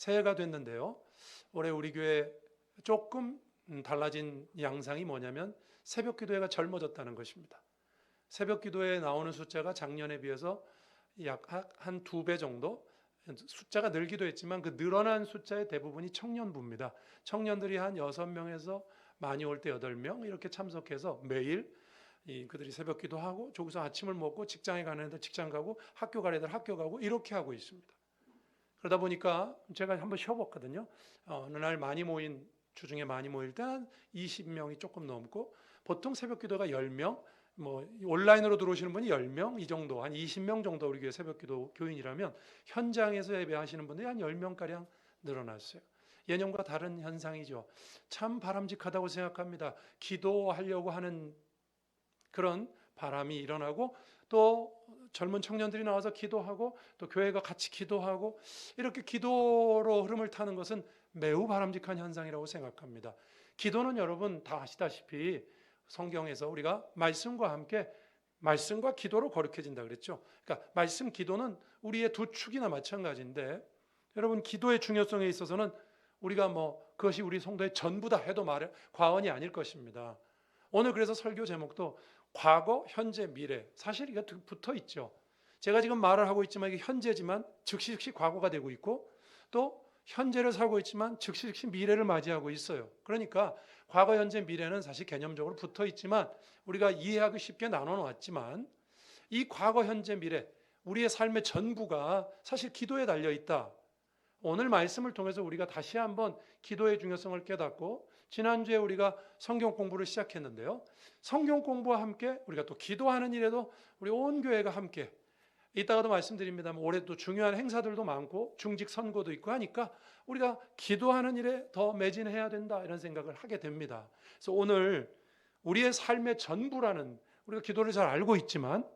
새해가 됐는데요. 올해 우리 교회 조금 달라진 양상이 뭐냐면 새벽 기도회가 젊어졌다는 것입니다. 새벽 기도회에 나오는 숫자가 작년에 비해서 약 한 2배 정도 숫자가 늘기도 했지만 그 늘어난 숫자의 대부분이 청년부입니다. 청년들이 한 6명에서 많이 올 때 8명 이렇게 참석해서 매일 그들이 새벽 기도하고 저기서 아침을 먹고 직장에 가는 애들 직장 가고 학교 가는 애들 학교 가고 이렇게 하고 있습니다. 그러다 보니까 제가 한번 쉬어봤거든요. 어느 날 많이 모인 주중에 많이 모일 때 한 20명이 조금 넘고 보통 새벽 기도가 10명, 뭐 온라인으로 들어오시는 분이 10명 이 정도, 한 20명 정도 우리 교회 새벽 기도 교인이라면 현장에서 예배하시는 분들이 한 10명가량 늘어났어요. 예년과 다른 현상이죠. 참 바람직하다고 생각합니다. 기도하려고 하는 그런 바람이 일어나고 또 젊은 청년들이 나와서 기도하고 또 교회가 같이 기도하고 이렇게 기도로 흐름을 타는 것은 매우 바람직한 현상이라고 생각합니다. 기도는 여러분 다 아시다시피 성경에서 우리가 말씀과 함께 말씀과 기도로 거룩해진다 그랬죠. 그러니까 말씀 기도는 우리의 두 축이나 마찬가지인데 여러분 기도의 중요성에 있어서는 우리가 그것이 우리 성도의 전부다 해도 과언이 아닐 것입니다. 오늘 그래서 설교 제목도 과거, 현재, 미래. 사실 이게 붙어 있죠. 제가 지금 말을 하고 있지만 이게 현재지만 즉시 과거가 되고 있고 또 현재를 살고 있지만 즉시 미래를 맞이하고 있어요. 그러니까 과거, 현재, 미래는 사실 개념적으로 붙어 있지만 우리가 이해하기 쉽게 나눠 놨지만 이 과거, 현재, 미래 우리의 삶의 전부가 사실 기도에 달려 있다. 오늘 말씀을 통해서 우리가 다시 한번 기도의 중요성을 깨닫고 지난주에 우리가 성경 공부를 시작했는데요. 성경 공부와 함께 우리가 또 기도하는 일에도 우리 온 교회가 함께 이따가도 말씀드립니다만 올해 또 중요한 행사들도 많고 중직 선거도 있고 하니까 우리가 기도하는 일에 더 매진해야 된다 이런 생각을 하게 됩니다. 그래서 오늘 우리의 삶의 전부라는 우리가 기도를 잘 알고 있지만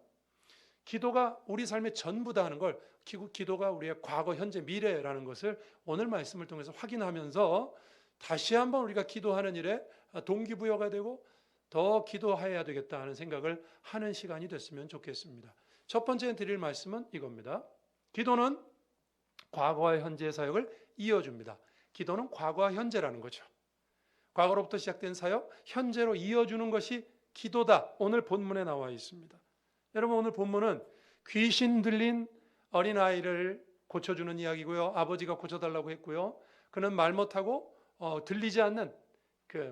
기도가 우리 삶의 전부다 하는 걸 기도가 우리의 과거, 현재, 미래라는 것을 오늘 말씀을 통해서 확인하면서 다시 한번 우리가 기도하는 일에 동기부여가 되고 더 기도해야 되겠다 하는 생각을 하는 시간이 됐으면 좋겠습니다. 첫 번째 드릴 말씀은 이겁니다. 기도는 과거와 현재의 사역을 이어줍니다. 기도는 과거와 현재라는 거죠. 과거로부터 시작된 사역, 현재로 이어주는 것이 기도다. 오늘 본문에 나와 있습니다. 여러분 오늘 본문은 귀신 들린 어린아이를 고쳐주는 이야기고요. 아버지가 고쳐달라고 했고요. 그는 말 못하고 들리지 않는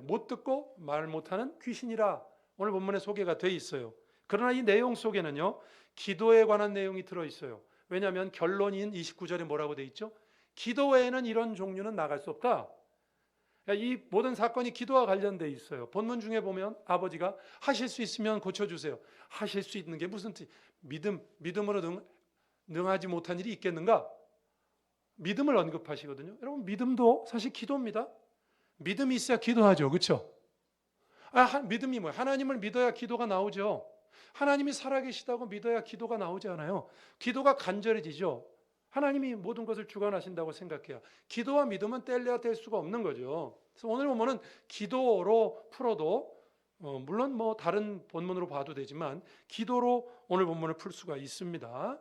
못 듣고 말 못하는 귀신이라 오늘 본문에 소개가 돼 있어요. 그러나 이 내용 속에는요. 기도에 관한 내용이 들어있어요. 왜냐하면 결론인 29절에 뭐라고 돼 있죠? 기도 외에는 이런 종류는 나갈 수 없다. 이 모든 사건이 기도와 관련돼 있어요. 본문 중에 보면 아버지가 하실 수 있으면 고쳐주세요. 하실 수 있는 게 무슨 뜻? 믿음으로 능하지 못한 일이 있겠는가? 믿음을 언급하시거든요. 여러분 믿음도 사실 기도입니다. 믿음이 있어야 기도하죠. 그렇죠? 믿음이 뭐예요? 하나님을 믿어야 기도가 나오죠. 하나님이 살아계시다고 믿어야 기도가 나오지 않아요. 기도가 간절해지죠. 하나님이 모든 것을 주관하신다고 생각해요. 기도와 믿음은 뗄래야 뗄 수가 없는 거죠. 그래서 오늘 본문은 기도로 풀어도 물론 다른 본문으로 봐도 되지만 기도로 오늘 본문을 풀 수가 있습니다.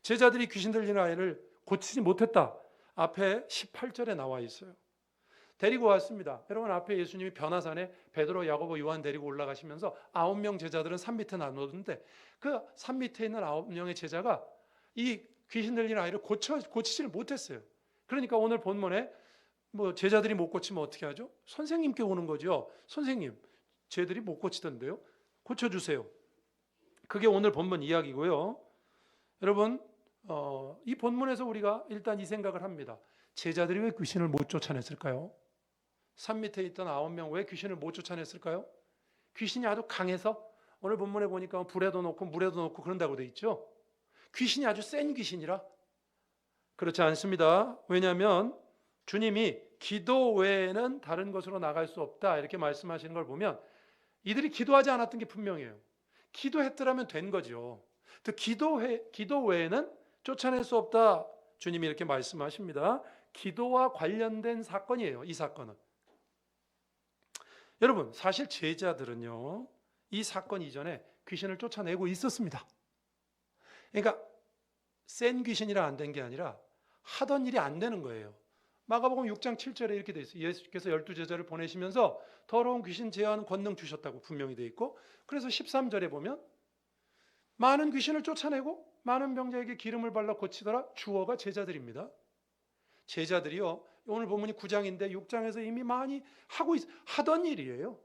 제자들이 귀신 들린 아이를 고치지 못했다. 앞에 18절에 나와 있어요. 데리고 왔습니다. 여러분 앞에 예수님이 변화산에 베드로, 야고보, 요한 데리고 올라가시면서 9명 제자들은 산 밑에 나누었는데 그 산 밑에 있는 9명의 제자가 이 귀신 들린 아이를 고치지를 못했어요. 그러니까 오늘 본문에 제자들이 못 고치면 어떻게 하죠? 선생님께 오는 거죠. 선생님, 쟤들이 못 고치던데요. 고쳐주세요. 그게 오늘 본문 이야기고요. 여러분 이 본문에서 우리가 일단 이 생각을 합니다. 제자들이 왜 귀신을 못 쫓아냈을까요? 산 밑에 있던 9명 왜 귀신을 못 쫓아냈을까요? 귀신이 아주 강해서 오늘 본문에 보니까 불에도 놓고 물에도 놓고 그런다고 돼 있죠. 귀신이 아주 센 귀신이라? 그렇지 않습니다. 왜냐하면 주님이 기도 외에는 다른 것으로 나갈 수 없다 이렇게 말씀하시는 걸 보면 이들이 기도하지 않았던 게 분명해요. 기도했더라면 된 거죠. 기도 외에는 쫓아낼 수 없다. 주님이 이렇게 말씀하십니다. 기도와 관련된 사건이에요. 이 사건은. 여러분 사실 제자들은요. 이 사건 이전에 귀신을 쫓아내고 있었습니다. 그러니까 센 귀신이라 안 된 게 아니라 하던 일이 안 되는 거예요. 마가복음 6장 7절에 이렇게 돼 있어요. 예수께서 12제자를 보내시면서 더러운 귀신 제어하는 권능 주셨다고 분명히 돼 있고, 그래서 13절에 보면 많은 귀신을 쫓아내고 많은 병자에게 기름을 발라 고치더라. 주어가 제자들입니다. 제자들이요, 오늘 본문이 9장인데 6장에서 이미 많이 하던 일이에요.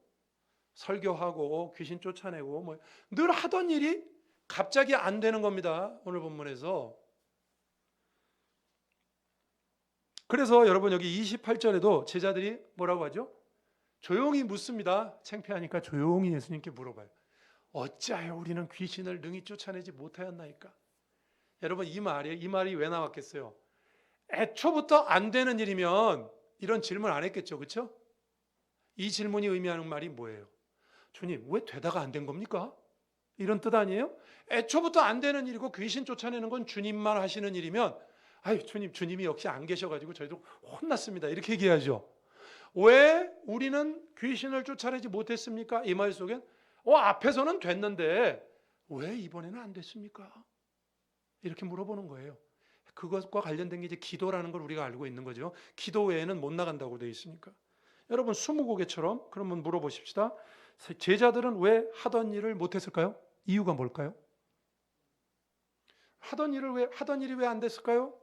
설교하고 귀신 쫓아내고 뭐 늘 하던 일이 갑자기 안 되는 겁니다. 오늘 본문에서. 그래서 여러분 여기 28절에도 제자들이 뭐라고 하죠? 조용히 묻습니다. 창피하니까 조용히 예수님께 물어봐요. 어찌하여 우리는 귀신을 능히 쫓아내지 못하였나이까? 여러분 이 말이 왜 나왔겠어요? 애초부터 안 되는 일이면 이런 질문 안 했겠죠. 그렇죠? 이 질문이 의미하는 말이 뭐예요? 주님, 왜 되다가 안 된 겁니까? 이런 뜻 아니에요? 애초부터 안 되는 일이고 귀신 쫓아내는 건 주님만 하시는 일이면 아유 주님이 역시 안 계셔가지고 저희도 혼났습니다. 이렇게 얘기하죠. 왜 우리는 귀신을 쫓아내지 못했습니까? 이 말 속엔 앞에서는 됐는데 왜 이번에는 안 됐습니까? 이렇게 물어보는 거예요. 그것과 관련된 게 이제 기도라는 걸 우리가 알고 있는 거죠. 기도 외에는 못 나간다고 되어 있으니까. 여러분 스무고개처럼 그러면 물어보십시다. 제자들은 왜 하던 일을 못했을까요? 이유가 뭘까요? 하던 일이 왜 안 됐을까요?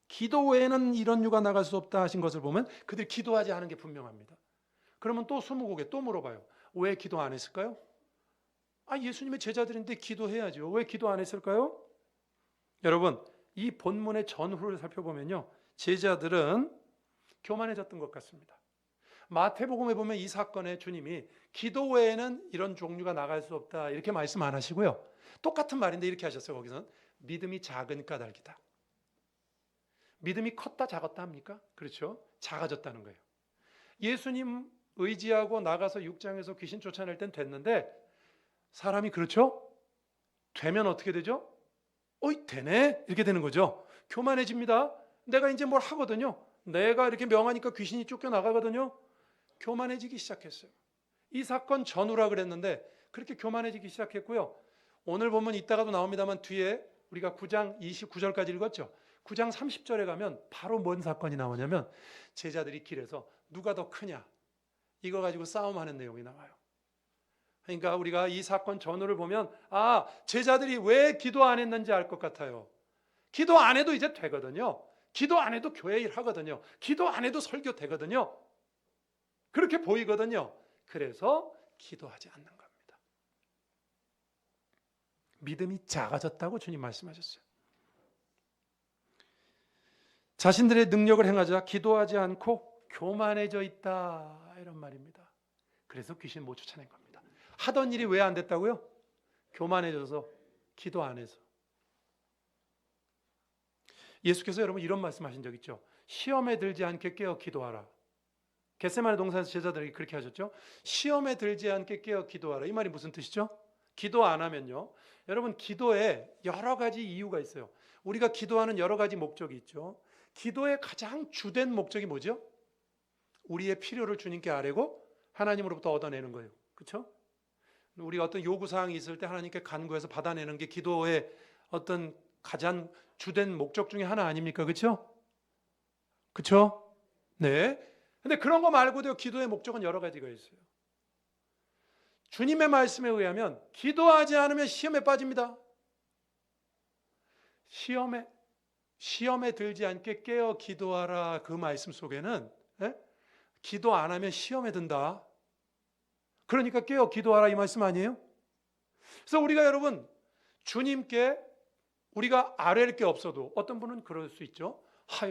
기도 외에는 이런 유가 나갈 수 없다 하신 것을 보면 그들이 기도하지 않은 게 분명합니다. 그러면 또 스무고개 또 물어봐요. 왜 기도 안 했을까요? 예수님의 제자들인데 기도해야죠. 왜 기도 안 했을까요? 여러분 이 본문의 전후를 살펴보면요, 제자들은 교만해졌던 것 같습니다. 마태복음에 보면 이 사건에 주님이 기도 외에는 이런 종류가 나갈 수 없다 이렇게 말씀 안 하시고요, 똑같은 말인데 이렇게 하셨어요. 거기서는 믿음이 작은 까닭이다. 믿음이 컸다 작았다 합니까? 그렇죠. 작아졌다는 거예요. 예수님 의지하고 나가서 6장에서 귀신 쫓아낼 땐 됐는데 사람이 그렇죠? 되면 어떻게 되죠? 되네? 이렇게 되는 거죠. 교만해집니다. 내가 이제 뭘 하거든요. 내가 이렇게 명하니까 귀신이 쫓겨나가거든요. 교만해지기 시작했어요. 이 사건 전후라 그랬는데 그렇게 교만해지기 시작했고요. 오늘 보면 이따가도 나옵니다만 뒤에 우리가 9장 29절까지 읽었죠. 9장 30절에 가면 바로 뭔 사건이 나오냐면 제자들이 길에서 누가 더 크냐 이거 가지고 싸움하는 내용이 나와요. 그러니까 우리가 이 사건 전후를 보면 제자들이 왜 기도 안 했는지 알 것 같아요. 기도 안 해도 이제 되거든요. 기도 안 해도 교회 일 하거든요. 기도 안 해도 설교 되거든요. 그렇게 보이거든요. 그래서 기도하지 않는 겁니다. 믿음이 작아졌다고 주님 말씀하셨어요. 자신들의 능력을 행하자 기도하지 않고 교만해져 있다 이런 말입니다. 그래서 귀신 못 쫓아낸 겁니다. 하던 일이 왜 안 됐다고요? 교만해져서 기도 안 해서. 예수께서 여러분 이런 말씀하신 적 있죠. 시험에 들지 않게 깨어 기도하라. 겟세마네 동산에서 제자들에게 그렇게 하셨죠. 시험에 들지 않게 깨어 기도하라. 이 말이 무슨 뜻이죠? 기도 안 하면요, 여러분 기도에 여러 가지 이유가 있어요. 우리가 기도하는 여러 가지 목적이 있죠. 기도의 가장 주된 목적이 뭐죠? 우리의 필요를 주님께 아뢰고 하나님으로부터 얻어내는 거예요. 그렇죠? 우리가 어떤 요구사항이 있을 때 하나님께 간구해서 받아내는 게 기도의 어떤 가장 주된 목적 중에 하나 아닙니까? 그렇죠? 그렇죠? 네. 근데 그런 거 말고도 기도의 목적은 여러 가지가 있어요. 주님의 말씀에 의하면 기도하지 않으면 시험에 빠집니다. 시험에 들지 않게 깨어 기도하라 그 말씀 속에는 기도 안 하면 시험에 든다. 그러니까 깨어 기도하라 이 말씀 아니에요? 그래서 우리가 여러분 주님께 우리가 아뢰할 게 없어도 어떤 분은 그럴 수 있죠.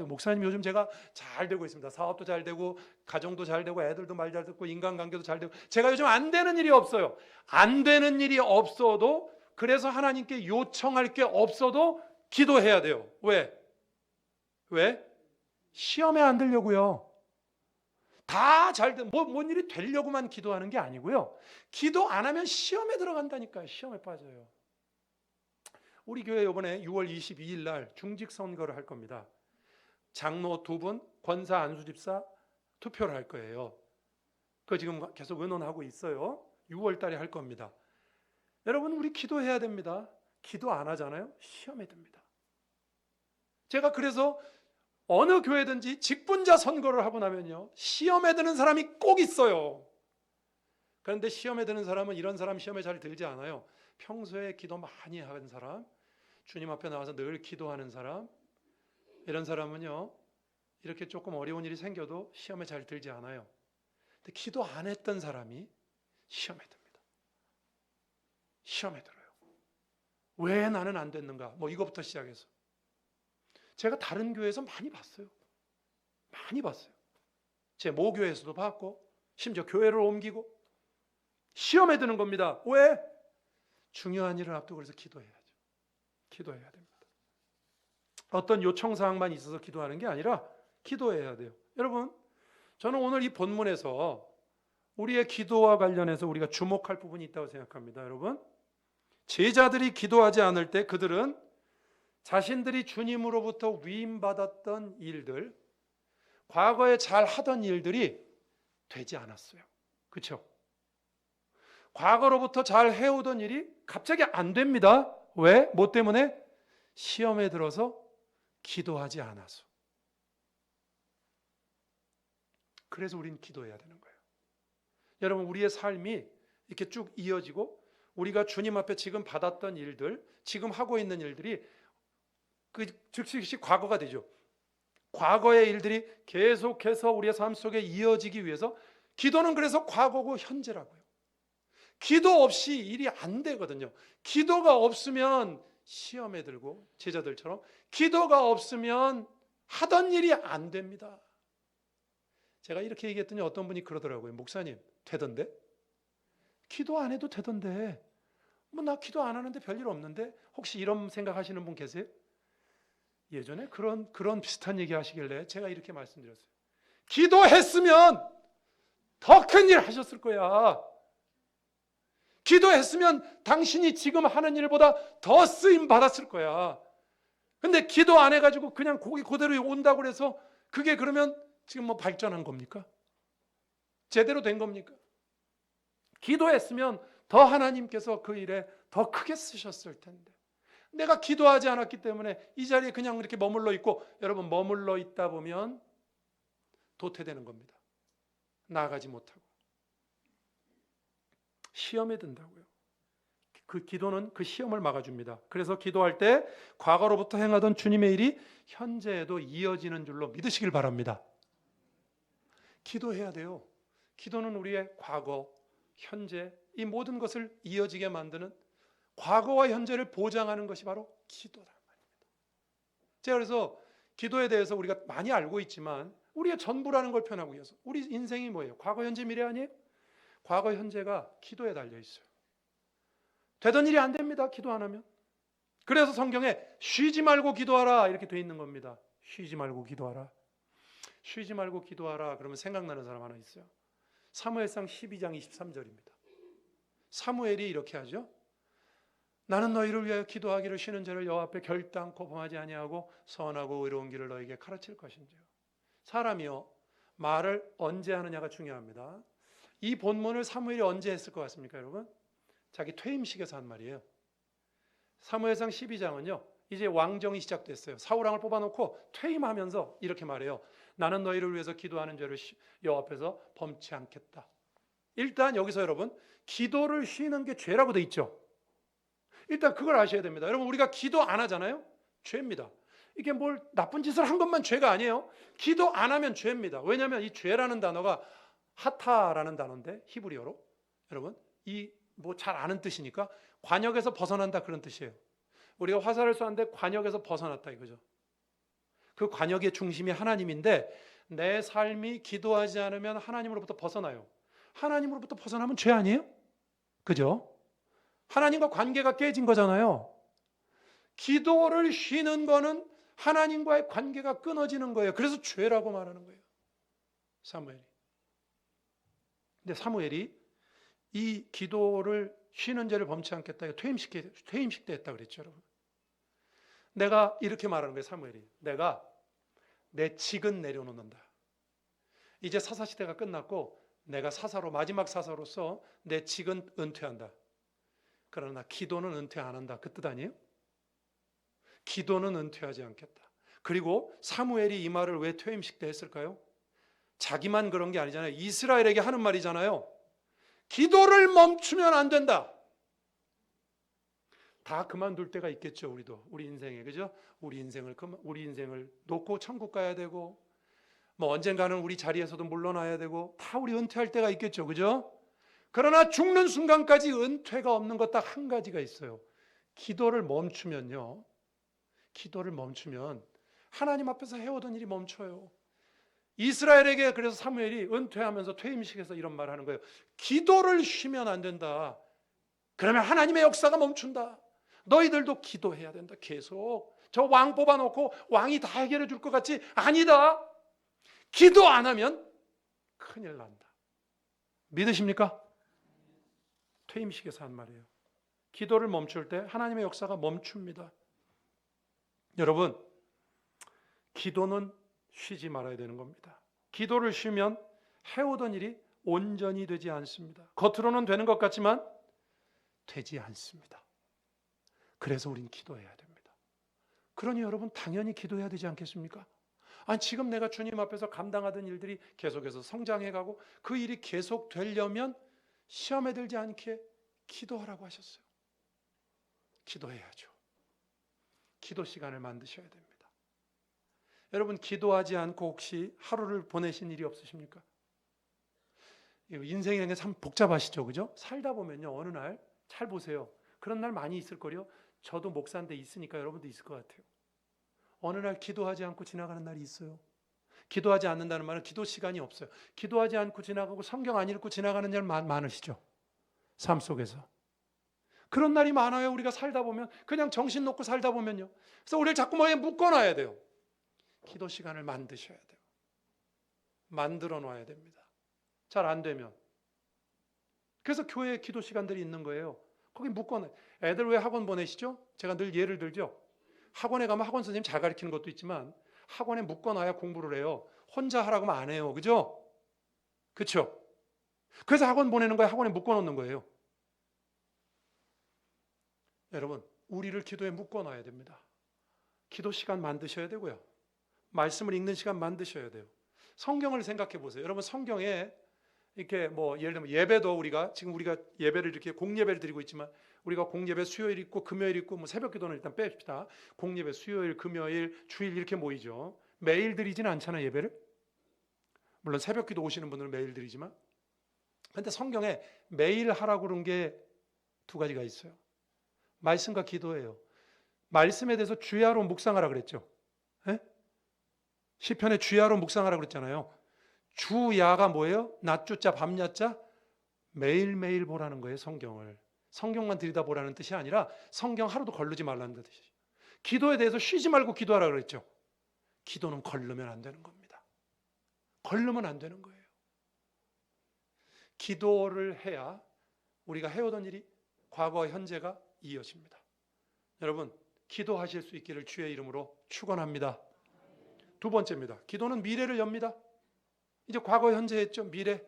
목사님 요즘 제가 잘 되고 있습니다. 사업도 잘 되고 가정도 잘 되고 애들도 말 잘 듣고 인간관계도 잘 되고 제가 요즘 안 되는 일이 없어요. 안 되는 일이 없어도 그래서 하나님께 요청할 게 없어도 기도해야 돼요. 왜? 시험에 안 들려고요. 다 잘 돼. 뭔 일이 되려고만 기도하는 게 아니고요. 기도 안 하면 시험에 들어간다니까요. 시험에 빠져요. 우리 교회 이번에 6월 22일 날 중직 선거를 할 겁니다. 장로 2분, 권사 안수집사 투표를 할 거예요. 그거 지금 계속 의논하고 있어요. 6월 달에 할 겁니다. 여러분 우리 기도해야 됩니다. 기도 안 하잖아요. 시험에 듭니다. 제가 그래서 어느 교회든지 직분자 선거를 하고 나면요, 시험에 드는 사람이 꼭 있어요. 그런데 시험에 드는 사람은 이런 사람 시험에 잘 들지 않아요. 평소에 기도 많이 하는 사람, 주님 앞에 나와서 늘 기도하는 사람, 이런 사람은요, 이렇게 조금 어려운 일이 생겨도 시험에 잘 들지 않아요. 근데 기도 안 했던 사람이 시험에 듭니다. 시험에 들어요. 왜 나는 안 됐는가? 뭐 이거부터 시작해서. 제가 다른 교회에서 많이 봤어요. 많이 봤어요. 제 모교에서도 봤고, 심지어 교회를 옮기고, 시험에 드는 겁니다. 왜? 중요한 일을 앞두고 그래서 기도해야죠. 기도해야 됩니다. 어떤 요청사항만 있어서 기도하는 게 아니라 기도해야 돼요. 여러분, 저는 오늘 이 본문에서 우리의 기도와 관련해서 우리가 주목할 부분이 있다고 생각합니다. 여러분, 제자들이 기도하지 않을 때 그들은 자신들이 주님으로부터 위임받았던 일들, 과거에 잘 하던 일들이 되지 않았어요. 그렇죠? 과거로부터 잘 해오던 일이 갑자기 안 됩니다. 왜? 뭐 때문에? 시험에 들어서 기도하지 않아서. 그래서 우리는 기도해야 되는 거예요. 여러분, 우리의 삶이 이렇게 쭉 이어지고 우리가 주님 앞에 지금 받았던 일들, 지금 하고 있는 일들이 즉시 과거가 되죠. 과거의 일들이 계속해서 우리의 삶 속에 이어지기 위해서 기도는 그래서 과거고 현재라고요. 기도 없이 일이 안 되거든요. 기도가 없으면 시험에 들고 제자들처럼 기도가 없으면 하던 일이 안 됩니다. 제가 이렇게 얘기했더니 어떤 분이 그러더라고요. 목사님, 되던데? 기도 안 해도 되던데. 뭐 나 기도 안 하는데 별일 없는데? 혹시 이런 생각하시는 분 계세요? 예전에 그런 비슷한 얘기 하시길래 제가 이렇게 말씀드렸어요. 기도했으면 더 큰 일 하셨을 거야. 기도했으면 당신이 지금 하는 일보다 더 쓰임 받았을 거야. 근데 기도 안 해가지고 그냥 거기 그대로 온다고 그래서 그게 그러면 지금 뭐 발전한 겁니까? 제대로 된 겁니까? 기도했으면 더 하나님께서 그 일에 더 크게 쓰셨을 텐데. 내가 기도하지 않았기 때문에 이 자리에 그냥 이렇게 머물러 있고, 여러분, 머물러 있다 보면 도태되는 겁니다. 나아가지 못하고. 시험에 든다고요. 그 기도는 그 시험을 막아줍니다. 그래서 기도할 때 과거로부터 행하던 주님의 일이 현재에도 이어지는 줄로 믿으시길 바랍니다. 기도해야 돼요. 기도는 우리의 과거, 현재, 이 모든 것을 이어지게 만드는, 과거와 현재를 보장하는 것이 바로 기도란 말입니다. 제가 그래서 기도에 대해서 우리가 많이 알고 있지만 우리의 전부라는 걸 표현하고 있어서 우리 인생이 뭐예요? 과거, 현재, 미래 아니에요? 과거, 현재가 기도에 달려 있어요. 되던 일이 안 됩니다. 기도 안 하면. 그래서 성경에 쉬지 말고 기도하라 이렇게 돼 있는 겁니다. 쉬지 말고 기도하라. 쉬지 말고 기도하라 그러면 생각나는 사람 하나 있어요. 사무엘상 12장 23절입니다. 사무엘이 이렇게 하죠. 나는 너희를 위하여 기도하기를 쉬는 자를 여호와 앞에 결단코 범하지 아니하고 선하고 의로운 길을 너에게 가르칠 것인지요. 사람이요, 말을 언제 하느냐가 중요합니다. 이 본문을 사무엘이 언제 했을 것 같습니까, 여러분? 자기 퇴임식에서 한 말이에요. 사무엘상 12장은요, 이제 왕정이 시작됐어요. 사울왕을 뽑아놓고 퇴임하면서 이렇게 말해요. 나는 너희를 위해서 기도하는 죄를 여호와 앞에서 범치 않겠다. 일단 여기서 여러분, 기도를 쉬는 게 죄라고 돼 있죠. 일단 그걸 아셔야 됩니다. 여러분, 우리가 기도 안 하잖아요? 죄입니다. 이게 뭘 나쁜 짓을 한 것만 죄가 아니에요. 기도 안 하면 죄입니다. 왜냐하면 이 죄라는 단어가 하타라는 단어인데, 히브리어로, 여러분, 이 뭐 잘 아는 뜻이니까 관역에서 벗어난다 그런 뜻이에요. 우리가 화살을 쏘는데 관역에서 벗어났다 이거죠. 그 관역의 중심이 하나님인데 내 삶이 기도하지 않으면 하나님으로부터 벗어나요. 하나님으로부터 벗어나면 죄 아니에요? 그죠? 하나님과 관계가 깨진 거잖아요. 기도를 쉬는 거는 하나님과의 관계가 끊어지는 거예요. 그래서 죄라고 말하는 거예요. 사무엘이. 근데 사무엘이 이 기도를 쉬는 죄를 범치 않겠다. 퇴임식 때 했다 그랬죠, 여러분. 내가 이렇게 말하는 거예요, 사무엘이. 내가 내 직은 내려놓는다. 이제 사사시대가 끝났고 내가 사사로, 마지막 사사로서 내 직은 은퇴한다. 그러나 기도는 은퇴 안 한다. 그 뜻 아니에요? 기도는 은퇴하지 않겠다. 그리고 사무엘이 이 말을 왜 퇴임식 때 했을까요? 자기만 그런 게 아니잖아요. 이스라엘에게 하는 말이잖아요. 기도를 멈추면 안 된다. 다 그만둘 때가 있겠죠. 우리도 우리 인생에, 그죠? 우리 인생을 놓고 천국 가야 되고, 뭐 언젠가는 우리 자리에서도 물러나야 되고, 다 우리 은퇴할 때가 있겠죠, 그죠? 그러나 죽는 순간까지 은퇴가 없는 것 딱 한 가지가 있어요. 기도를 멈추면요. 기도를 멈추면 하나님 앞에서 해오던 일이 멈춰요. 이스라엘에게 그래서 사무엘이 은퇴하면서 퇴임식에서 이런 말을 하는 거예요. 기도를 쉬면 안 된다. 그러면 하나님의 역사가 멈춘다. 너희들도 기도해야 된다. 계속. 저 왕 뽑아놓고 왕이 다 해결해 줄 것 같지? 아니다. 기도 안 하면 큰일 난다. 믿으십니까? 퇴임식에서 한 말이에요. 기도를 멈출 때 하나님의 역사가 멈춥니다. 여러분, 기도는 쉬지 말아야 되는 겁니다. 기도를 쉬면 해오던 일이 온전히 되지 않습니다. 겉으로는 되는 것 같지만 되지 않습니다. 그래서 우린 기도해야 됩니다. 그러니 여러분 당연히 기도해야 되지 않겠습니까? 아니 지금 내가 주님 앞에서 감당하던 일들이 계속해서 성장해가고 그 일이 계속 되려면 시험에 들지 않게 기도하라고 하셨어요. 기도해야죠. 기도 시간을 만드셔야 됩니다. 여러분 기도하지 않고 혹시 하루를 보내신 일이 없으십니까? 인생이라는 게 참 복잡하시죠, 그죠? 살다 보면요 어느 날 잘 보세요. 그런 날 많이 있을 거요. 저도 목사인데 있으니까 여러분도 있을 것 같아요. 어느 날 기도하지 않고 지나가는 날이 있어요. 기도하지 않는다는 말은 기도 시간이 없어요. 기도하지 않고 지나가고 성경 안 읽고 지나가는 날 많으시죠? 삶 속에서. 그런 날이 많아요. 우리가 살다 보면 그냥 정신 놓고 살다 보면요. 그래서 우리를 자꾸 뭐에 묶어놔야 돼요. 기도 시간을 만드셔야 돼요. 만들어 놔야 됩니다. 잘 안 되면. 그래서 교회에 기도 시간들이 있는 거예요. 거기 묶어놔요. 애들 왜 학원 보내시죠? 제가 늘 예를 들죠. 학원에 가면 학원 선생님 잘 가르치는 것도 있지만 학원에 묶어놔야 공부를 해요. 혼자 하라고 하면 안 해요. 그죠? 그렇죠? 그래서 학원 보내는 거예요. 학원에 묶어놓는 거예요. 여러분 우리를 기도에 묶어놔야 됩니다. 기도 시간 만드셔야 되고요. 말씀을 읽는 시간 만드셔야 돼요. 성경을 생각해 보세요. 여러분 성경에 이렇게 뭐 예를 들면 예배도 지금 우리가 예배를 이렇게 공예배를 드리고 있지만 우리가 공예배 수요일 있고 금요일 있고 뭐 새벽기도는 일단 뺍시다. 공예배 수요일, 금요일, 주일 이렇게 모이죠. 매일 드리지는 않잖아요 예배를. 물론 새벽기도 오시는 분들은 매일 드리지만, 그런데 성경에 매일 하라고 그런 게 두 가지가 있어요. 말씀과 기도예요. 말씀에 대해서 주야로 묵상하라 그랬죠. 예? 시편에 주야로 묵상하라 그랬잖아요. 주야가 뭐예요? 낮주자 밤야자 매일매일 보라는 거예요. 성경을. 성경만 들여다보라는 뜻이 아니라 성경 하루도 거르지 말라는 뜻이죠. 기도에 대해서 쉬지 말고 기도하라 그랬죠. 기도는 거르면 안 되는 겁니다. 거르면 안 되는 거예요. 기도를 해야 우리가 해오던 일이 과거와 현재가 이어집니다. 여러분 기도하실 수 있기를 주의 이름으로 축원합니다. 두 번째입니다. 기도는 미래를 엽니다. 이제 과거 현재 했죠. 미래.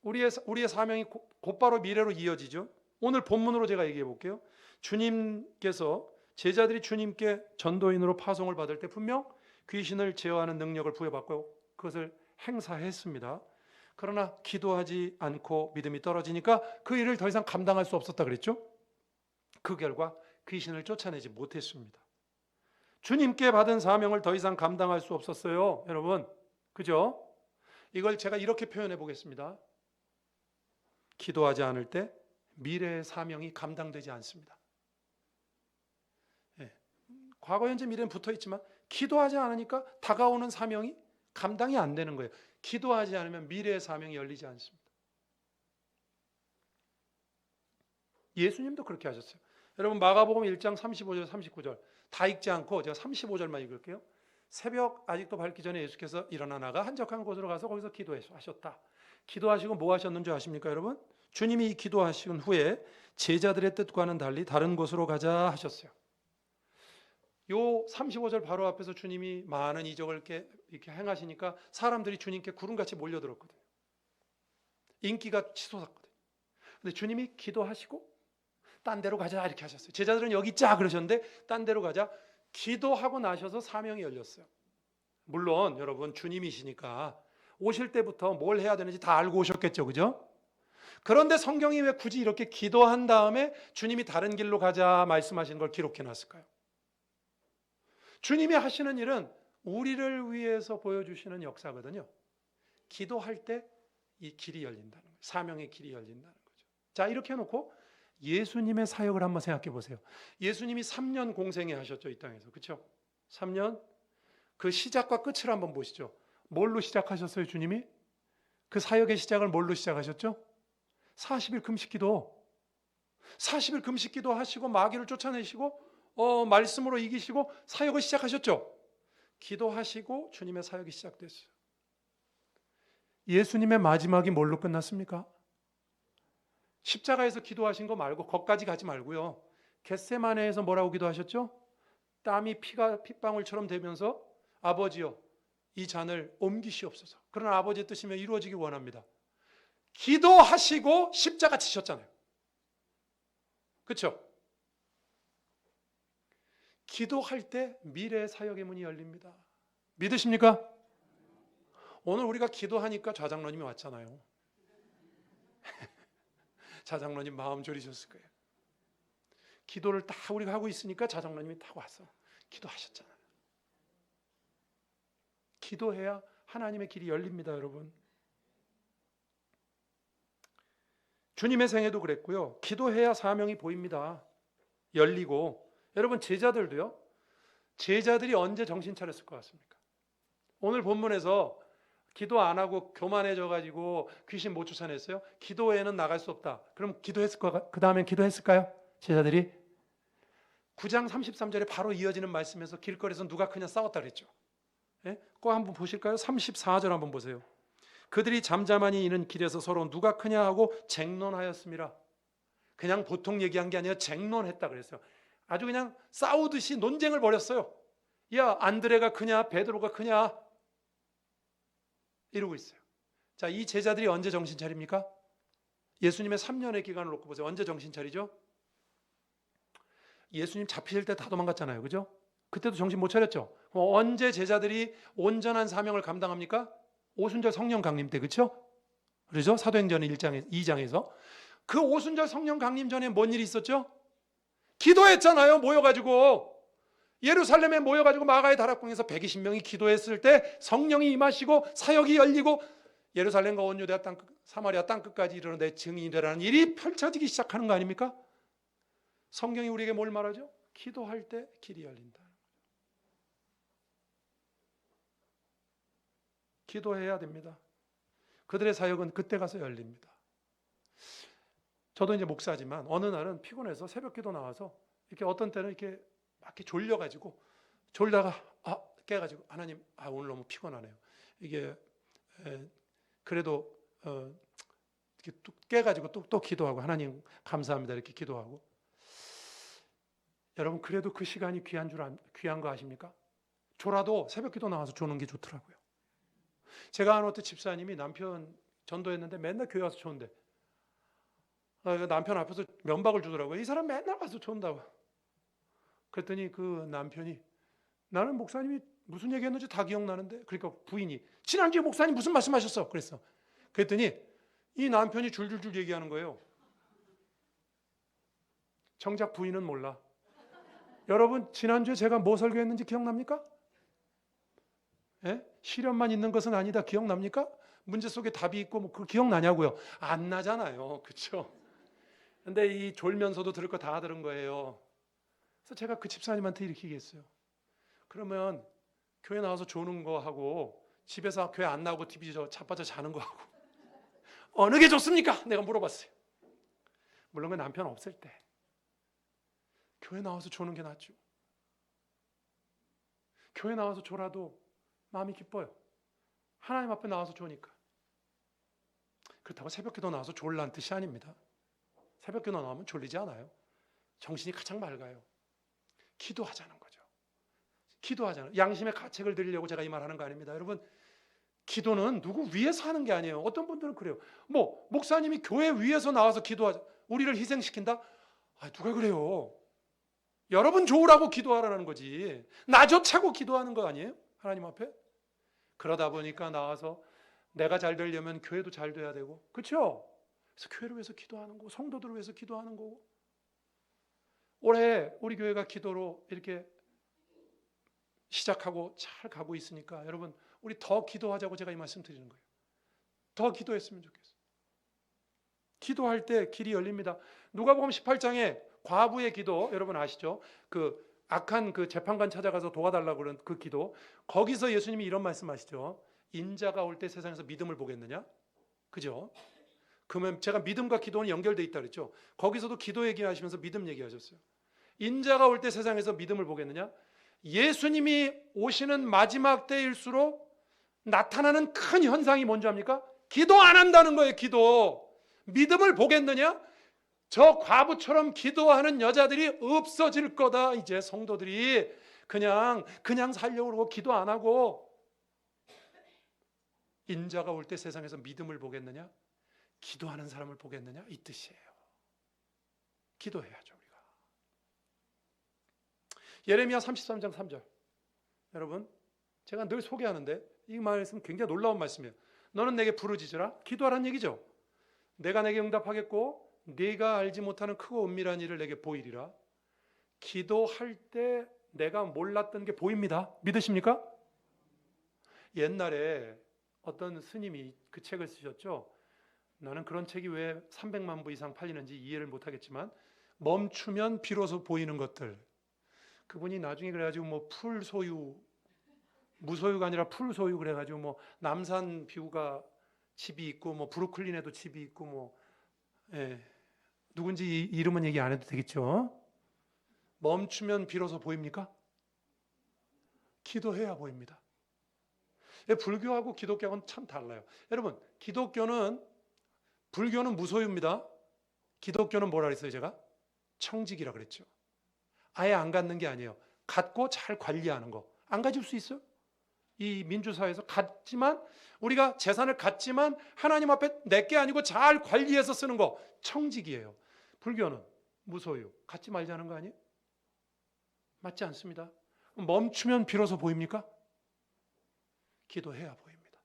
우리의 사명이 곧바로 미래로 이어지죠. 오늘 본문으로 제가 얘기해 볼게요. 주님께서 제자들이 주님께 전도인으로 파송을 받을 때 분명 귀신을 제어하는 능력을 부여받고 그것을 행사했습니다. 그러나 기도하지 않고 믿음이 떨어지니까 그 일을 더 이상 감당할 수 없었다 그랬죠. 그 결과 귀신을 쫓아내지 못했습니다. 주님께 받은 사명을 더 이상 감당할 수 없었어요. 여러분 그죠? 이걸 제가 이렇게 표현해 보겠습니다. 기도하지 않을 때 미래의 사명이 감당되지 않습니다. 예. 과거, 현재, 미래는 붙어 있지만 기도하지 않으니까 다가오는 사명이 감당이 안 되는 거예요. 기도하지 않으면 미래의 사명이 열리지 않습니다. 예수님도 그렇게 하셨어요. 여러분 마가복음 1장 35절 39절 다 읽지 않고 제가 35절만 읽을게요. 새벽 아직도 밝기 전에 예수께서 일어나 나가 한적한 곳으로 가서 거기서 기도하셨다. 기도하시고 뭐 하셨는 줄 아십니까 여러분? 주님이 기도하신 후에 제자들의 뜻과는 달리 다른 곳으로 가자 하셨어요. 요 35절 바로 앞에서 주님이 많은 이적을 이렇게 행하시니까 사람들이 주님께 구름같이 몰려들었거든요. 인기가 치솟았거든요. 근데 주님이 기도하시고 딴 데로 가자 이렇게 하셨어요. 제자들은 여기 있자 그러셨는데 딴 데로 가자. 기도하고 나셔서 사명이 열렸어요. 물론 여러분 주님이시니까 오실 때부터 뭘 해야 되는지 다 알고 오셨겠죠, 그죠? 그런데 성경이 왜 굳이 이렇게 기도한 다음에 주님이 다른 길로 가자 말씀하신 걸 기록해 놨을까요? 주님이 하시는 일은 우리를 위해서 보여주시는 역사거든요. 기도할 때 이 길이 열린다는 거예요. 사명의 길이 열린다는 거죠. 자, 이렇게 해놓고 예수님의 사역을 한번 생각해 보세요. 예수님이 3년 공생애 하셨죠, 이 땅에서. 그렇죠? 3년 그 시작과 끝을 한번 보시죠. 뭘로 시작하셨어요, 주님이? 그 사역의 시작을 뭘로 시작하셨죠? 40일 금식기도. 40일 금식기도 하시고 마귀를 쫓아내시고 말씀으로 이기시고 사역을 시작하셨죠. 기도하시고 주님의 사역이 시작됐어요. 예수님의 마지막이 뭘로 끝났습니까? 십자가에서 기도하신 거 말고 거기까지 가지 말고요. 겟세마네에서 뭐라고 기도하셨죠? 땀이 핏방울처럼 되면서 아버지여 이 잔을 옮기시옵소서. 그러나 아버지의 뜻이면 이루어지기 원합니다. 기도하시고 십자가 지셨잖아요. 그렇죠? 기도할 때 미래의 사역의 문이 열립니다. 믿으십니까? 오늘 우리가 기도하니까 좌장로님이 왔잖아요. 좌장로님 마음 졸이셨을 거예요. 기도를 다 우리가 하고 있으니까 좌장로님이 딱 와서 기도하셨잖아요. 기도해야 하나님의 길이 열립니다, 여러분. 주님의 생애도 그랬고요. 기도해야 사명이 보입니다. 열리고. 여러분 제자들도요. 제자들이 언제 정신 차렸을 것 같습니까? 오늘 본문에서 기도 안 하고 교만해져 가지고 귀신 못 쫓아냈어요? 기도 외에는 나갈 수 없다. 그럼 그 다음엔 기도했을까요? 제자들이 9장 33절에 바로 이어지는 말씀에서 길거리에서 누가 크냐 싸웠다 그랬죠. 예? 그거 한번 보실까요? 34절 한번 보세요. 그들이 잠잠하니 이는 길에서 서로 누가 크냐 하고 쟁론하였습니다. 그냥 보통 얘기한 게 아니라 쟁론했다 그랬어요. 아주 그냥 싸우듯이 논쟁을 벌였어요. 야, 안드레가 크냐 베드로가 크냐 이러고 있어요. 자, 이 제자들이 언제 정신 차립니까? 예수님의 3년의 기간을 놓고 보세요. 언제 정신 차리죠? 예수님 잡히실 때 다 도망갔잖아요. 그죠? 그때도 정신 못 차렸죠? 언제 제자들이 온전한 사명을 감당합니까? 오순절 성령 강림 때. 그렇죠? 그러죠? 사도행전 2장에서 그 오순절 성령 강림 전에 뭔 일이 있었죠? 기도했잖아요. 모여가지고 예루살렘에 모여가지고 마가의 다락방에서 120명이 기도했을 때 성령이 임하시고 사역이 열리고 예루살렘과 온 유대아 땅 사마리아 땅끝까지 이르러 내 증인이 되라는 일이 펼쳐지기 시작하는 거 아닙니까? 성경이 우리에게 뭘 말하죠? 기도할 때 길이 열린다. 기도해야 됩니다. 그들의 사역은 그때 가서 열립니다. 저도 이제 목사지만 어느 날은 피곤해서 새벽 기도 나와서 이렇게 어떤 때는 이렇게 막 이렇게 졸려가지고 졸다가 깨가지고 하나님 오늘 너무 피곤하네요. 이게 그래도 이렇게 깨가지고 또 기도하고 하나님 감사합니다 이렇게 기도하고. 여러분 그래도 그 시간이 귀한 거 아십니까? 졸아도 새벽 기도 나와서 조는 게 좋더라고요. 제가 아는 어떤 집사님이 남편 전도했는데 맨날 교회 와서 조는데 남편 앞에서 면박을 주더라고요. 이 사람 맨날 와서 존다고. 그랬더니 그 남편이 나는 목사님이 무슨 얘기했는지 다 기억나는데 그러니까 부인이 지난주에 목사님 무슨 말씀하셨어? 그랬어. 그랬더니 이 남편이 줄줄줄 얘기하는 거예요. 정작 부인은 몰라. 여러분 지난주에 제가 뭐 설교했는지 기억납니까? 예? 시련만 있는 것은 아니다. 기억납니까? 문제 속에 답이 있고 뭐 그거 기억나냐고요. 안 나잖아요. 그렇죠? 근데 이 졸면서도 들을 거 다 들은 거예요. 그래서 제가 그 집사님한테 이렇게 얘기했어요. 그러면 교회 나와서 조는 거 하고 집에서 교회 안 나오고 TV 자빠져 자는 거 하고 어느 게 좋습니까? 내가 물어봤어요. 물론 그 남편 없을 때 교회 나와서 조는 게 낫죠. 교회 나와서 졸아도 마음이 기뻐요. 하나님 앞에 나와서 조니까. 그렇다고 새벽기도 나와서 졸라는 뜻이 아닙니다. 새벽기도 나오면 졸리지 않아요. 정신이 가장 맑아요. 기도하자는 거죠. 기도하자는 양심의 가책을 드리려고 제가 이 말하는 거 아닙니다. 여러분 기도는 누구 위해서 하는 게 아니에요. 어떤 분들은 그래요. 뭐 목사님이 교회 위에서 나와서 기도하자. 우리를 희생시킨다? 누가 그래요? 여러분 좋으라고 기도하라는 거지. 나 좋자고 기도하는 거 아니에요? 하나님 앞에? 그러다 보니까 나와서 내가 잘 되려면 교회도 잘 돼야 되고, 그렇죠? 그래서 교회를 위해서 기도하는 거고, 성도들을 위해서 기도하는 거고. 올해 우리 교회가 기도로 이렇게 시작하고 잘 가고 있으니까 여러분 우리 더 기도하자고 제가 이 말씀 드리는 거예요. 더 기도했으면 좋겠어요. 기도할 때 길이 열립니다. 누가복음 18장에 과부의 기도 여러분 아시죠? 그 악한 그 재판관 찾아가서 도와달라고 그런 그 기도, 거기서 예수님이 이런 말씀하시죠. 인자가 올 때 세상에서 믿음을 보겠느냐? 그죠? 그러면 제가 믿음과 기도는 연결돼 있다 그랬죠. 거기서도 기도 얘기하시면서 믿음 얘기하셨어요. 인자가 올 때 세상에서 믿음을 보겠느냐? 예수님이 오시는 마지막 때일수록 나타나는 큰 현상이 뭔지 압니까? 기도 안 한다는 거예요. 기도. 믿음을 보겠느냐? 저 과부처럼 기도하는 여자들이 없어질 거다. 이제 성도들이 그냥 살려고 그러고 기도 안 하고. 인자가 올 때 세상에서 믿음을 보겠느냐? 기도하는 사람을 보겠느냐? 이 뜻이에요. 기도해야죠 우리가. 예레미야 33장 3절. 여러분 제가 늘 소개하는데 이 말씀 굉장히 놀라운 말씀이에요. 너는 내게 부르짖으라. 기도하라는 얘기죠. 내가 내게 응답하겠고 네가 알지 못하는 크고 은밀한 일을 내게 보이리라. 기도할 때 내가 몰랐던 게 보입니다. 믿으십니까? 옛날에 어떤 스님이 그 책을 쓰셨죠. 나는 그런 책이 왜 300만 부 이상 팔리는지 이해를 못하겠지만 멈추면 비로소 보이는 것들. 그분이 나중에 그래가지고 뭐 풀소유, 무소유가 아니라 풀소유 그래가지고 뭐 남산 뷰가 집이 있고 뭐 브루클린에도 집이 있고 뭐 누군지 이름은 얘기 안 해도 되겠죠. 멈추면 비로소 보입니까? 기도해야 보입니다. 불교하고 기독교하고는 참 달라요. 여러분 불교는 무소유입니다. 기독교는 뭐라 그랬어요 제가? 청직이라 그랬죠. 아예 안 갖는 게 아니에요. 갖고 잘 관리하는 거. 안 가질 수 있어요? 이 민주사회에서 갖지만 우리가 재산을 갖지만 하나님 앞에 내게 아니고 잘 관리해서 쓰는 거 청직이에요. 불교는 무소유, 갖지 말자는 거 아니에요? 맞지 않습니다. 멈추면 비로소 보입니까? 기도해야 보입니다.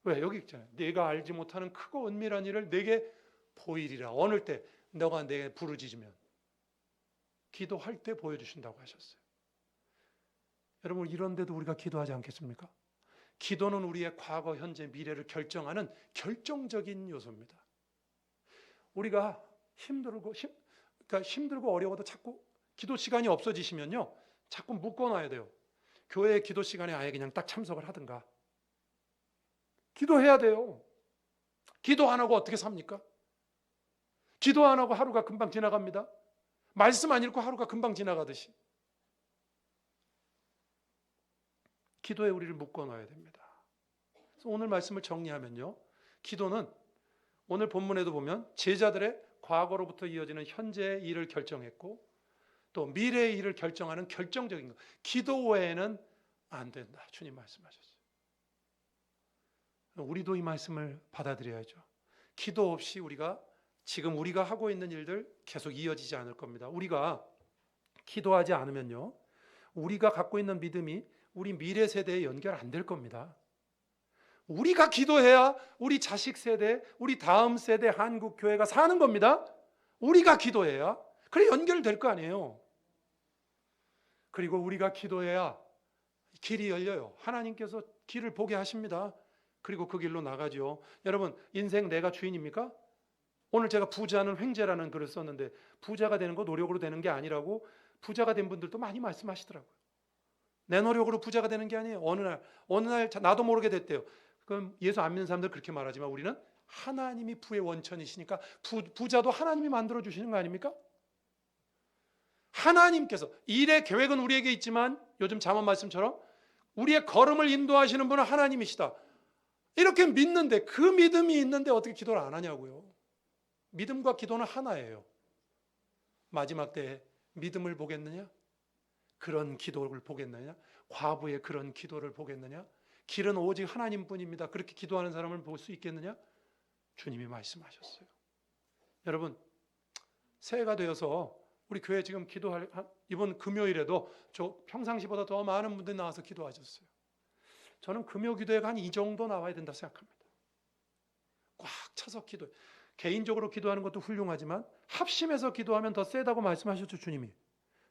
왜? 여기 있잖아요. 내가 알지 못하는 크고 은밀한 일을 내게 보이리라. 어느 때 너가 내게 부르짖으면 기도할 때 보여주신다고 하셨어요. 여러분 이런데도 우리가 기도하지 않겠습니까? 기도는 우리의 과거, 현재, 미래를 결정하는 결정적인 요소입니다. 우리가 힘들고 어려워도 자꾸 기도 시간이 없어지시면요, 자꾸 묶어놔야 돼요. 교회 기도 시간에 아예 그냥 딱 참석을 하든가. 기도해야 돼요. 기도 안 하고 어떻게 삽니까? 기도 안 하고 하루가 금방 지나갑니다. 말씀 안 읽고 하루가 금방 지나가듯이. 기도에 우리를 묶어놔야 됩니다. 그래서 오늘 말씀을 정리하면요, 기도는 오늘 본문에도 보면 제자들의 과거로부터 이어지는 현재의 일을 결정했고 또 미래의 일을 결정하는 결정적인 것. 기도 외에는 안 된다. 주님 말씀하셨어요. 우리도 이 말씀을 받아들여야죠. 기도 없이 지금 우리가 하고 있는 일들 계속 이어지지 않을 겁니다. 우리가 기도하지 않으면요, 우리가 갖고 있는 믿음이 우리 미래 세대에 연결 안 될 겁니다. 우리가 기도해야 우리 자식 세대, 우리 다음 세대 한국 교회가 사는 겁니다. 우리가 기도해야. 그래 연결될 거 아니에요. 그리고 우리가 기도해야 길이 열려요. 하나님께서 길을 보게 하십니다. 그리고 그 길로 나가죠. 여러분 인생 내가 주인입니까? 오늘 제가 부자는 횡재라는 글을 썼는데 부자가 되는 거 노력으로 되는 게 아니라고 부자가 된 분들도 많이 말씀하시더라고요. 내 노력으로 부자가 되는 게 아니에요. 어느 날 나도 모르게 됐대요. 그럼 예수 안 믿는 사람들 그렇게 말하지만 우리는 하나님이 부의 원천이시니까 부자도 하나님이 만들어 주시는 거 아닙니까? 하나님께서 일의 계획은 우리에게 있지만 요즘 잠언 말씀처럼 우리의 걸음을 인도하시는 분은 하나님이시다. 이렇게 믿는데 그 믿음이 있는데 어떻게 기도를 안 하냐고요. 믿음과 기도는 하나예요. 마지막 때에 믿음을 보겠느냐? 그런 기도를 보겠느냐? 과부의 그런 기도를 보겠느냐? 길은 오직 하나님뿐입니다. 그렇게 기도하는 사람을 볼 수 있겠느냐? 주님이 말씀하셨어요. 여러분 새해가 되어서 우리 교회 지금 기도할 이번 금요일에도 저 평상시보다 더 많은 분들이 나와서 기도하셨어요. 저는 금요 기도회가 한 이 정도 나와야 된다고 생각합니다. 꽉 차서 기도해. 개인적으로 기도하는 것도 훌륭하지만 합심해서 기도하면 더 세다고 말씀하셨죠, 주님이.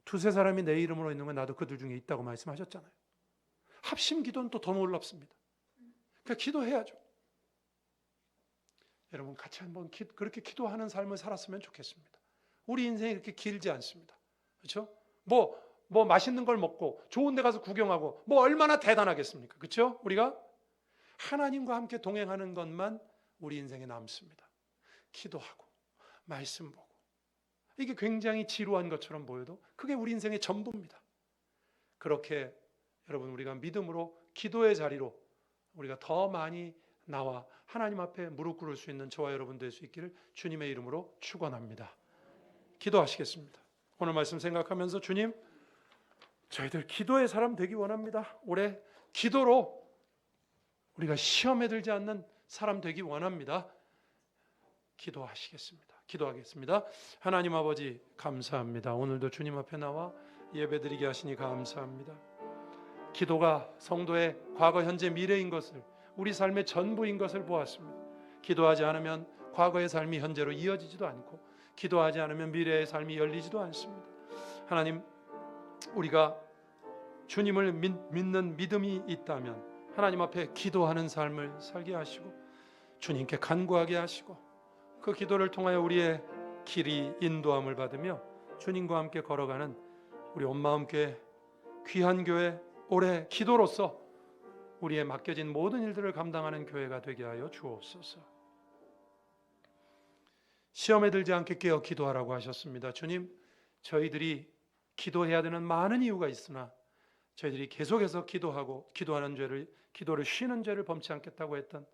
두세 사람이 내 이름으로 있는 건 나도 그들 중에 있다고 말씀하셨잖아요. 합심 기도는 또 더 놀랍습니다. 그러니까 기도해야죠. 여러분 같이 한번 그렇게 기도하는 삶을 살았으면 좋겠습니다. 우리 인생이 그렇게 길지 않습니다. 그렇죠? 뭐 맛있는 걸 먹고 좋은 데 가서 구경하고 뭐 얼마나 대단하겠습니까? 그렇죠? 우리가 하나님과 함께 동행하는 것만 우리 인생에 남습니다. 기도하고 말씀 보고 이게 굉장히 지루한 것처럼 보여도 그게 우리 인생의 전부입니다. 그렇게 여러분 우리가 믿음으로 기도의 자리로 우리가 더 많이 나와 하나님 앞에 무릎 꿇을 수 있는 저와 여러분 될 수 있기를 주님의 이름으로 축원합니다. 기도하시겠습니다. 오늘 말씀 생각하면서 주님, 저희들 기도의 사람 되기 원합니다. 올해 기도로 우리가 시험에 들지 않는 사람 되기 원합니다. 기도하시겠습니다. 기도하겠습니다. 하나님 아버지 감사합니다. 오늘도 주님 앞에 나와 예배드리게 하시니 감사합니다. 기도가 성도의 과거, 현재, 미래인 것을, 우리 삶의 전부인 것을 보았습니다. 기도하지 않으면 과거의 삶이 현재로 이어지지도 않고 기도하지 않으면 미래의 삶이 열리지도 않습니다. 하나님, 우리가 주님을 믿는 믿음이 있다면 하나님 앞에 기도하는 삶을 살게 하시고 주님께 간구하게 하시고 그 기도를 통하여 우리의 길이 인도함을 받으며 주님과 함께 걸어가는 우리 온마음교회 귀한 교회, 올해 기도로서 우리의 맡겨진 모든 일들을 감당하는 교회가 되게 하여 주옵소서. 시험에 들지 않게 깨어 기도하라고 하셨습니다. 주님, 저희들이 기도해야 되는 많은 이유가 있으나 저희들이 계속해서 기도하는 기도를 쉬는 죄를 범치 않겠다고 했던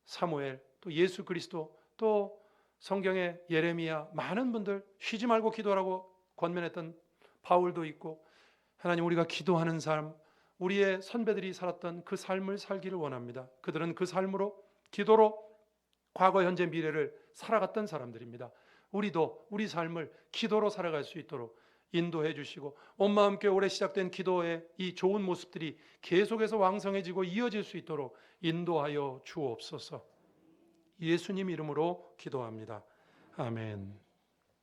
사무엘, 또 예수 그리스도, 또 성경의 예레미야, 많은 분들 쉬지 말고 기도하라고 권면했던 바울도 있고, 하나님, 우리가 기도하는 삶, 우리의 선배들이 살았던 그 삶을 살기를 원합니다. 그들은 그 삶으로, 기도로 과거, 현재, 미래를 살아갔던 사람들입니다. 우리도 우리 삶을 기도로 살아갈 수 있도록 인도해 주시고 온 마음교회 올해 시작된 기도의 이 좋은 모습들이 계속해서 왕성해지고 이어질 수 있도록 인도하여 주옵소서. 예수님 이름으로 기도합니다. 아멘.